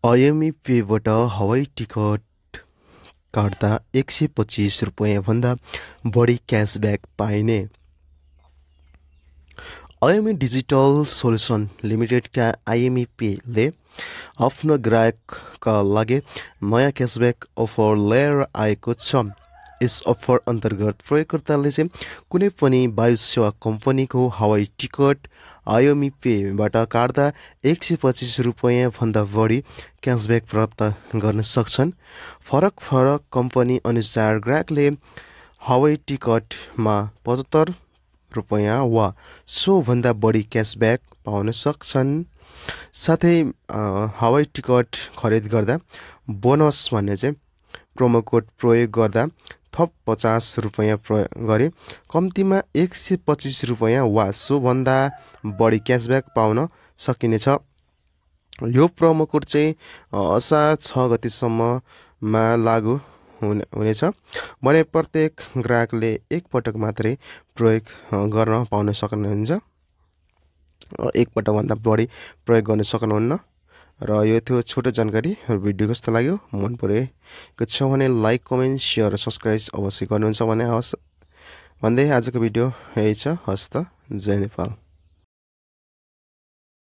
IMEPबाट हवाई टिकट काट्दा 125 रुपैयाँभन्दा बढी क्यासब्याक पाइने। IME डिजिटल सोल्युसन लिमिटेडका IMEPले आफ्नो ग्राहकका लागि नयाँ क्यासब्याक अफर लिएर आएको छ। यस अफर अन्तर्गत प्रयोगकर्ताले चाहिँ कुनै पनि वायु सेवा कम्पनीको हवाई टिकट IMEPबाट काट्दा 125 रुपैयाँभन्दा बढी क्यासब्याक प्राप्त गर्न सक्छन्। फरक कम्पनी अनुसार ग्राहकले हवाई टिकटमा 75 रुपैयाँ वा सोभन्दा बढी क्यासब्याक पाउन सक्छन्। साथै हवाई टिकट खरिद गर्दा बोनस भन्ने चाहिँ प्रोमो कोड प्रयोग गर्दा थप 50 रुपैयाँ गरी कम्तीमा 125 रुपैयाँ वा सोभन्दा बढी क्यासब्याक पाउन सकिनेछ। यो प्रोमो कोड चाहिँ असार 6 गतिसम्ममा लागू हुनेछ भने प्रत्येक ग्राहकले एक पटक मात्रै प्रयोग गर्न पाउन सक्नुहुन्छ। एक पटकभन्दा बढी प्रयोग गर्न सक्नुहुन्न। र यो थियो छोटो जानकारी। भिडियो कस्तो लाग्यो, मन परेको छ भने लाइक, कमेन्ट, सेयर र सब्सक्राइब अवश्य गर्नुहुन्छ भन्दै आजको भिडियो यही छ। हस्त, जय नेपाल।